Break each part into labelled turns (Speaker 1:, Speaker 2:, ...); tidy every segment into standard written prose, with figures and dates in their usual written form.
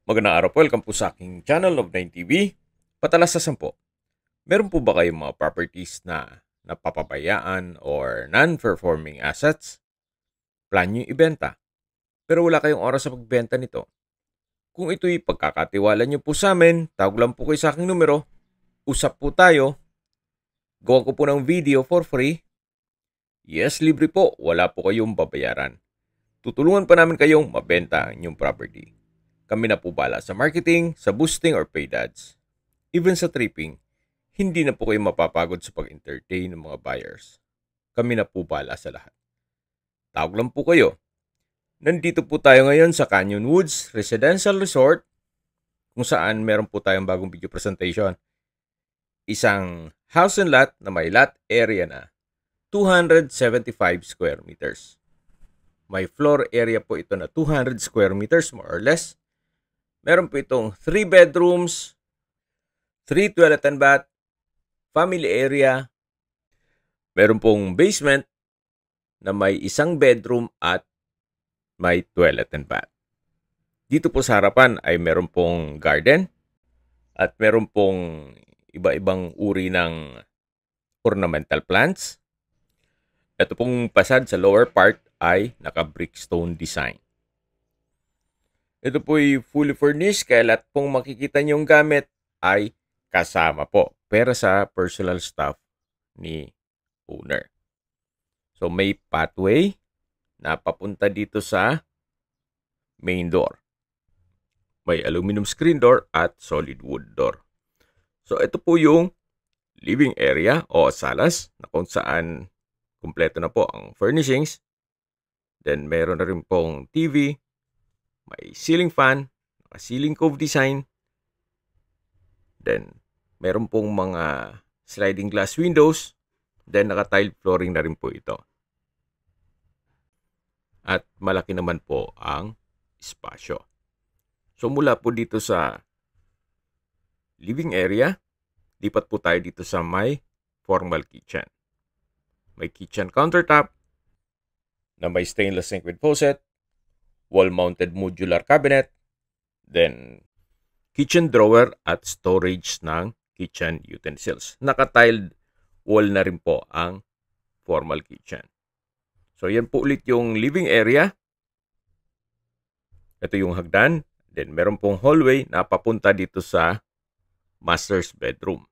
Speaker 1: Magandang araw po, welcome po sa aking channel of 9TV. Patalas sa 10. Meron po ba kayong mga properties na napapabayaan or non-performing assets? Plan nyo ibenta, pero wala kayong oras sa pagbenta nito. Kung ito'y pagkakatiwala nyo po sa amin, tawag lang po kayo sa aking numero, usap po tayo, gawa ko po ng video for free. Yes, libre po, wala po kayong babayaran. Tutulungan pa namin kayong mabenta ang inyong property. Kami na po bala sa marketing, sa boosting or paid ads. Even sa tripping, hindi na po kayo mapapagod sa pag-entertain ng mga buyers. Kami na po bala sa lahat. Tawag lang po kayo. Nandito po tayo ngayon sa Canyon Woods Residential Resort kung saan meron po tayong bagong video presentation. Isang house and lot na may lot area na 275 square meters. May floor area po ito na 200 square meters more or less. Meron po itong 3 bedrooms, 3 toilet and bath, family area. Meron pong basement na may isang bedroom at may toilet and bath. Dito po sa harapan ay meron pong garden at meron pong iba-ibang uri ng ornamental plants. Ito pong pasad sa lower part ay naka-brickstone design. Ito po ay fully furnished kaya lahat pong makikita niyong gamit ay kasama po. Pero sa personal stuff ni owner. So may pathway na papunta dito sa main door. May aluminum screen door at solid wood door. So ito po yung living area o salas na kung saan kumpleto na po ang furnishings. Then meron na rin pong TV. May ceiling fan, naka-ceiling cove design. Then, meron pong mga sliding glass windows. Then, naka-tile flooring na rin po ito. At malaki naman po ang espasyo. So, mula po dito sa living area, lipat po tayo dito sa may formal kitchen. May kitchen countertop na may stainless sink with faucet. Wall-mounted modular cabinet, then kitchen drawer at storage ng kitchen utensils. Naka-tiled wall na rin po ang formal kitchen. So, yan po ulit yung living area. Ito yung hagdan. Then, meron pong hallway na papunta dito sa master's bedroom.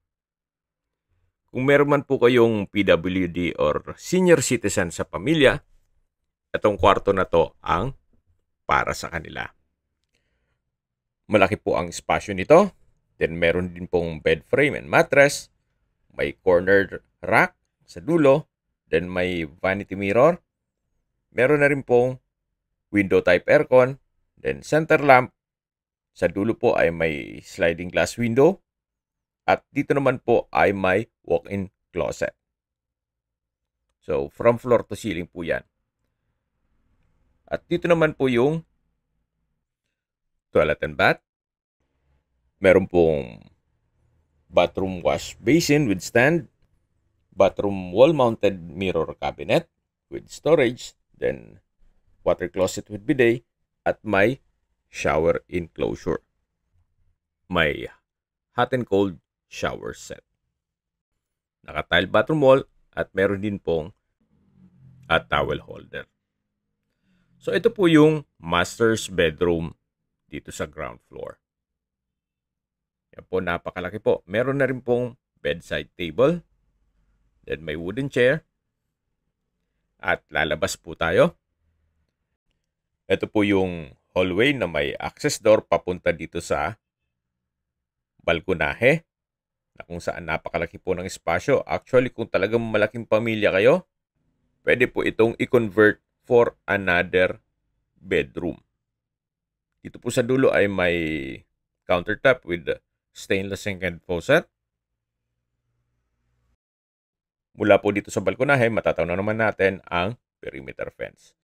Speaker 1: Kung meron man po kayong PWD or senior citizen sa pamilya, itong kwarto na to ang para sa kanila. Malaki po ang espasyo nito. Then meron din pong bed frame and mattress. May corner rack sa dulo. Then may vanity mirror. Meron na rin pong window type aircon. Then center lamp. Sa dulo po ay may sliding glass window. At dito naman po ay may walk-in closet. So from floor to ceiling po yan. At dito naman po yung toilet and bath. Meron pong bathroom wash basin with stand. Bathroom wall-mounted mirror cabinet with storage. Then water closet with bidet. At may shower enclosure. May hot and cold shower set. Naka-tile bathroom wall. At meron din pong towel holder. So, ito po yung master's bedroom dito sa ground floor. Yan po, napakalaki po. Meron na rin pong bedside table. Then, may wooden chair. At lalabas po tayo. Ito po yung hallway na may access door papunta dito sa balkonahe. Na kung saan napakalaki po ng espasyo. Actually, kung talagang malaking pamilya kayo, pwede po itong i-convert for another bedroom. Dito po sa dulo ay may countertop with stainless sink and faucet. Mula po dito sa balkonahe, matatanaw naman natin ang perimeter fence.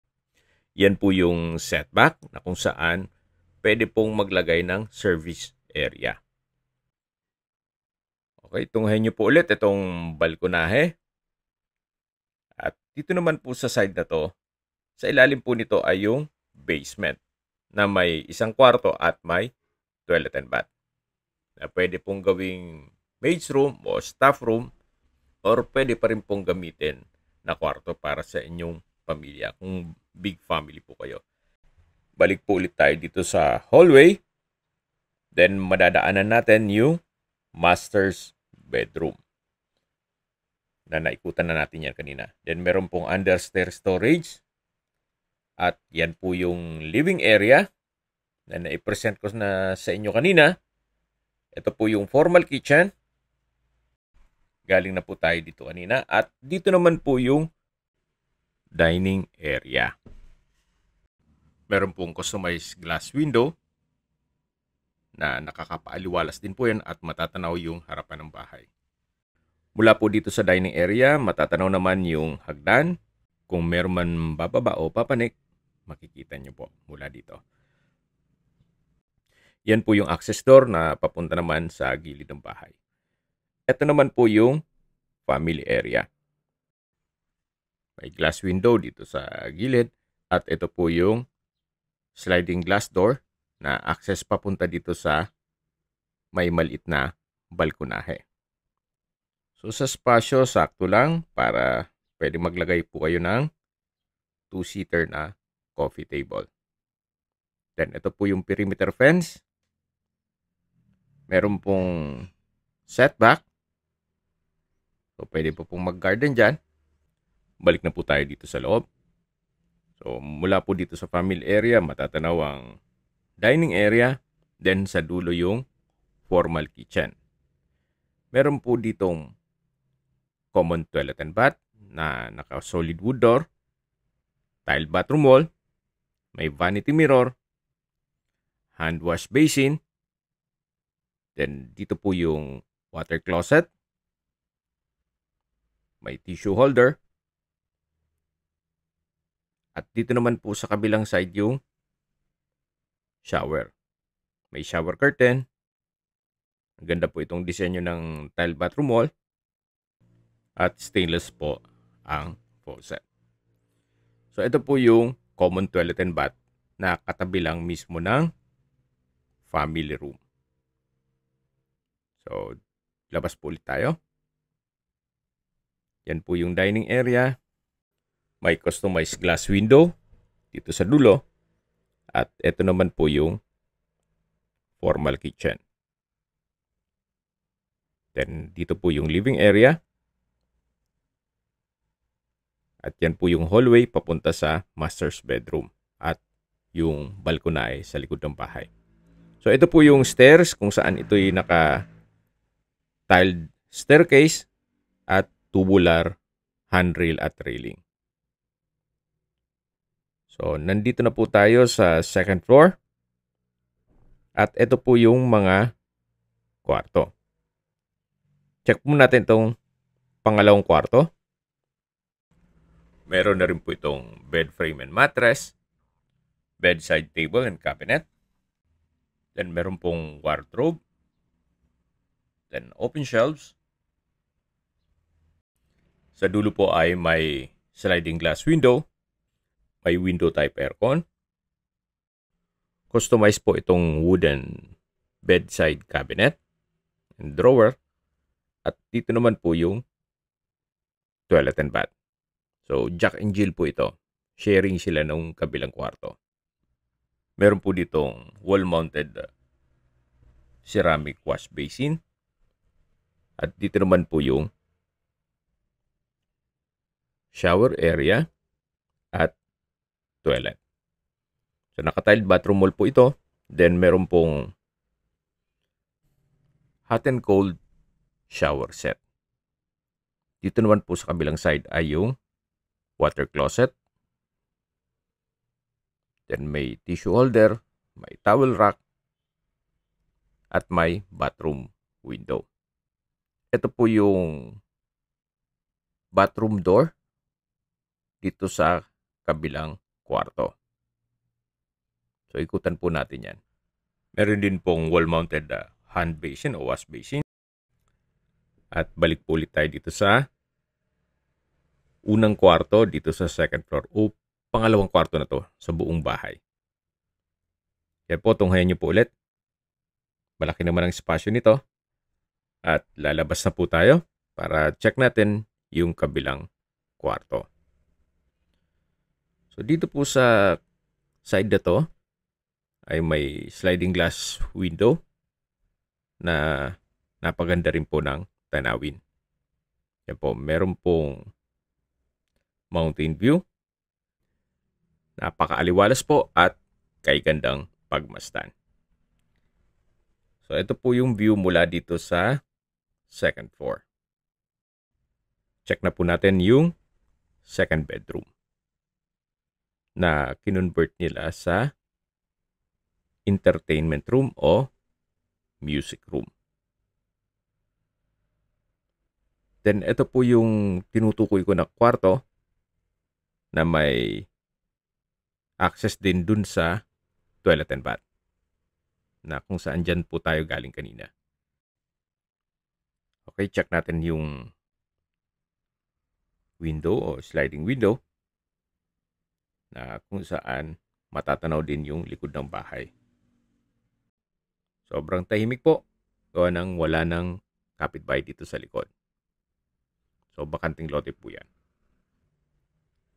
Speaker 1: Yan po yung setback na kung saan pwede pong maglagay ng service area. Okay, tunghayin nyo po ulit itong balkonahe. At dito naman po sa side na to, sa ilalim po nito ay yung basement na may isang kwarto at may toilet and bath. Na pwede pong gawing maid's room o staff room, or pwede pa rin pong gamitin na kwarto para sa inyong pamilya kung big family po kayo. Balik po ulit tayo dito sa hallway. Then madadaanan natin yung master's bedroom na naikutan na natin yan kanina. Then meron pong understair storage. At yan po yung living area na naipresent ko na sa inyo kanina. Ito po yung formal kitchen. Galing na po tayo dito kanina. At dito naman po yung dining area. Meron pong customized glass window na nakakapaaliwalas din po yan at matatanaw yung harapan ng bahay. Mula po dito sa dining area, matatanaw naman yung hagdan. Kung meron man bababa o papanik, makikita nyo po mula dito. Yan po yung access door na papunta naman sa gilid ng bahay. Ito naman po yung family area. May glass window dito sa gilid at ito po yung sliding glass door na access papunta dito sa may maliit na balkonahe. So sa spasyo, sakto lang para pwede maglagay po kayo ng 2-seater na coffee table. Then ito po yung perimeter fence. Meron pong setback. So pwede po pong mag-garden dyan. Balik na po tayo dito sa loob. So mula po dito sa family area, matatanaw ang dining area. Then sa dulo yung formal kitchen. Meron po ditong common toilet and bath na naka-solid wood door. Tiled bathroom wall. May vanity mirror. Hand wash basin. Then dito po yung water closet. May tissue holder. At dito naman po sa kabilang side yung shower. May shower curtain. Ang ganda po itong disenyo ng tile bathroom wall. At stainless po ang faucet. So ito po yung common toilet and bath na katabi lang mismo ng family room. So labas po ulit tayo. Yan po yung dining area. May customized glass window dito sa dulo. At ito naman po yung formal kitchen. Then dito po yung living area. At yan po yung hallway papunta sa master's bedroom. At yung balkonahe sa likod ng bahay. So ito po yung stairs kung saan ito'y naka-tiled staircase at tubular handrail at railing. So nandito na po tayo sa second floor. At ito po yung mga kwarto. Check po natin itong pangalawang kwarto. Meron na rin po itong bed frame and mattress, bedside table and cabinet. Then meron pong wardrobe. Then open shelves. Sa dulo po ay may sliding glass window. May window type aircon. Customized po itong wooden bedside cabinet and drawer. At dito naman po yung toilet and bath. So, Jack and Jill po ito. Sharing sila ng kabilang kwarto. Meron po ditong wall-mounted ceramic wash basin. At dito naman po yung shower area at toilet. So, naka-tiled bathroom wall po ito. Then, meron pong hot and cold shower set. Dito naman po sa kabilang side ay yung water closet. Then may tissue holder, may towel rack, at may bathroom window. Ito po yung bathroom door dito sa kabilang kwarto. So ikutan po natin yan. Meron din pong wall-mounted hand basin o wash basin. At balik po ulit tayo dito sa unang kwarto dito sa second floor o pangalawang kwarto na to sa buong bahay. Kaya po, tunghayan nyo po ulit. Malaki naman ang espasyo nito. At lalabas na po tayo para check natin yung kabilang kwarto. So dito po sa side na to ay may sliding glass window na napaganda rin po ng tanawin. Yan po, meron pong mountain view. Napakaaliwalas po at kay gandang pagmasdan. So ito po yung view mula dito sa second floor. Check na po natin yung second bedroom na kinonvert nila sa entertainment room o music room. Then ito po yung tinutukoy ko na kwarto na may access din dun sa toilet and bath na kung saan dyan po tayo galing kanina. Okay, check natin yung window o sliding window na kung saan matatanaw din yung likod ng bahay. Sobrang tahimik po. Gawa nang wala ng kapitbahay dito sa likod. So, bakanting lote po yan.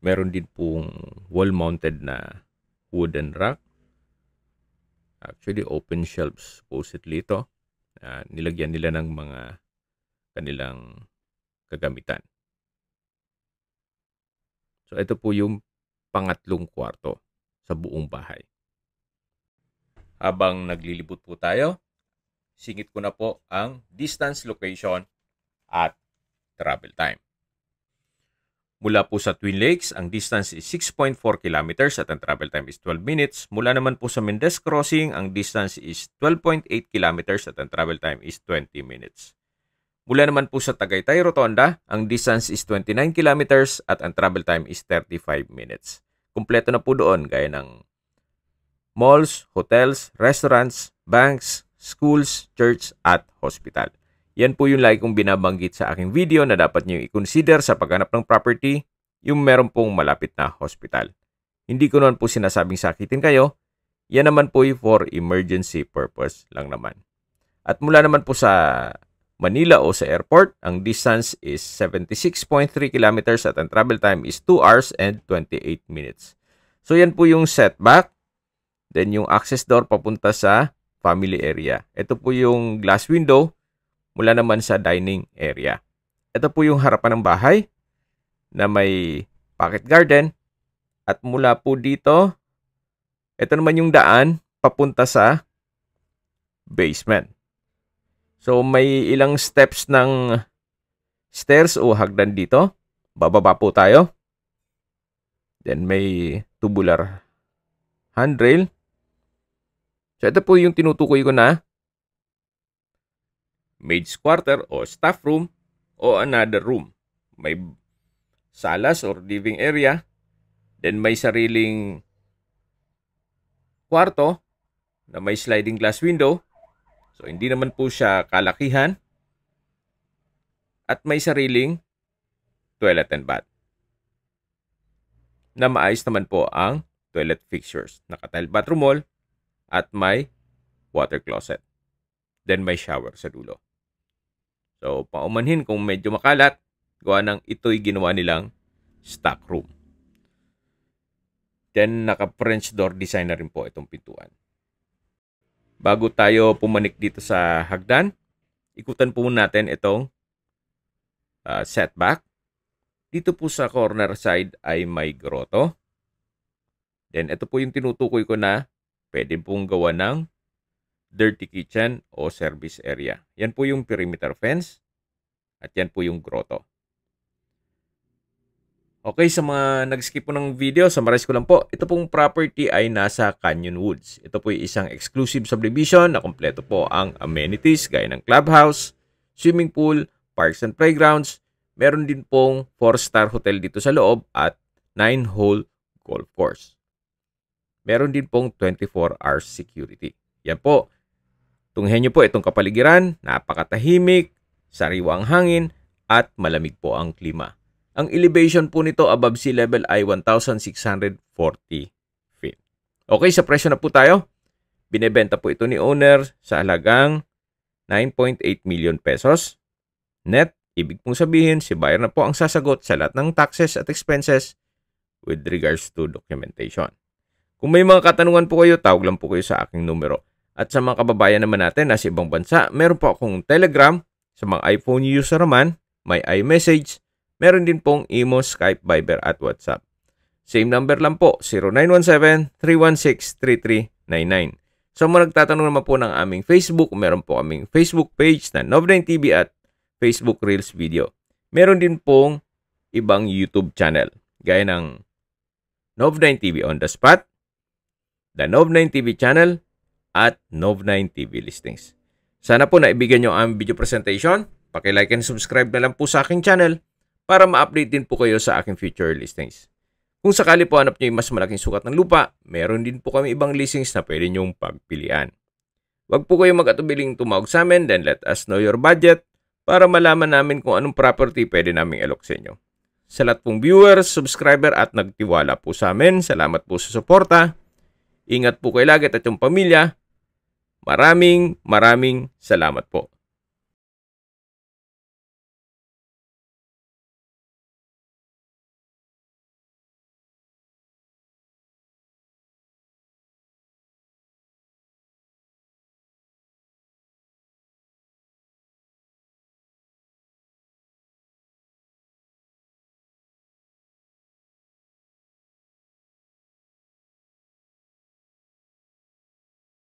Speaker 1: Meron din pong wall-mounted na wooden rack. Actually, open shelves supposedly ito. Nilagyan nila ng mga kanilang kagamitan. So, ito po yung pangatlong kwarto sa buong bahay. Habang naglilibot po tayo, singit ko na po ang distance, location, at travel time. Mula po sa Twin Lakes, ang distance is 6.4 kilometers at ang travel time is 12 minutes. Mula naman po sa Mendez Crossing, ang distance is 12.8 kilometers at ang travel time is 20 minutes. Mula naman po sa Tagaytay Rotonda, ang distance is 29 kilometers at ang travel time is 35 minutes. Kumpleto na po doon gaya ng malls, hotels, restaurants, banks, schools, church, at hospital. Yan po yung lagi kong binabanggit sa aking video na dapat nyo i-consider sa paghanap ng property, yung meron pong malapit na hospital. Hindi ko naman po sinasabing sakitin kayo, yan naman po yung for emergency purpose lang naman. At mula naman po sa Manila o sa airport, ang distance is 76.3 kilometers at ang travel time is 2 hours and 28 minutes. So yan po yung setback. Then yung access door papunta sa family area. Ito po yung glass window mula naman sa dining area. Ito po yung harapan ng bahay na may pocket garden. At mula po dito, ito naman yung daan papunta sa basement. So may ilang steps ng stairs o hagdan dito. Bababa po tayo. Then may tubular handrail. So, ito po yung tinutukoy ko na maid's quarter o staff room o another room. May salas or living area. Then, may sariling kwarto na may sliding glass window. So, hindi naman po siya kalakihan. At may sariling toilet and bath. Na maayos naman po ang toilet fixtures. Naka-tile bathroom wall. At may water closet. Then may shower sa dulo. So, paumanhin kung medyo makalat, gawa ng ito'y ginawa nilang stock room. Then, naka-French door design na rin po itong pintuan. Bago tayo pumanik dito sa hagdan, ikutan po natin itong setback. Dito po sa corner side ay may grotto. Then, ito po yung tinutukoy ko na pwede pong gawa ng dirty kitchen o service area. Yan po yung perimeter fence at yan po yung grotto. Okay, sa mga nag-skip po ng video, summarize ko lang po. Ito pong property ay nasa Canyon Woods. Ito po yung isang exclusive subdivision na kompleto po ang amenities gaya ng clubhouse, swimming pool, parks and playgrounds. Meron din pong 4-star hotel dito sa loob at 9-hole golf course. Meron din pong 24 hours security. Yan po. Tunghen nyo po itong kapaligiran, napakatahimik, sariwang hangin, at malamig po ang klima. Ang elevation po nito above sea level ay 1,640 feet. Okay, sa presyo na po tayo. Binebenta po ito ni owner sa halagang 9.8 million pesos. Net, ibig pong sabihin, si buyer na po ang sasagot sa lahat ng taxes at expenses with regards to documentation. Kung may mga katanungan po kayo, tawag lang po kayo sa aking numero. At sa mga kababayan naman natin na sa ibang bansa, meron po akong Telegram. Sa mga iPhone user naman, may iMessage. Meron din pong Imo, Skype, Viber at WhatsApp. Same number lang po, 0917-316-3399. Sa mga nagtatanong naman po ng aming Facebook, meron po kaming Facebook page na Nov9TV at Facebook Reels Video. Meron din pong ibang YouTube channel, gaya ng Nov9TV On The Spot, The Nov9TV Channel, at Nov9TV Listings. Sana po naibigyan nyo ang video presentation. Paki-like and subscribe na lang po sa aking channel para ma-update din po kayo sa aking future listings. Kung sakali po hanap nyo yung mas malaking sukat ng lupa, meron din po kami ibang listings na pwede nyong pagpilian. Huwag po kayong mag-atubiling tumawag sa amin, then let us know your budget para malaman namin kung anong property pwede naming alok sa inyo. Sa lahat pong viewers, subscriber at nagtiwala po sa amin, salamat po sa suporta. Ingat po kayo lagi at yung pamilya. Maraming salamat po.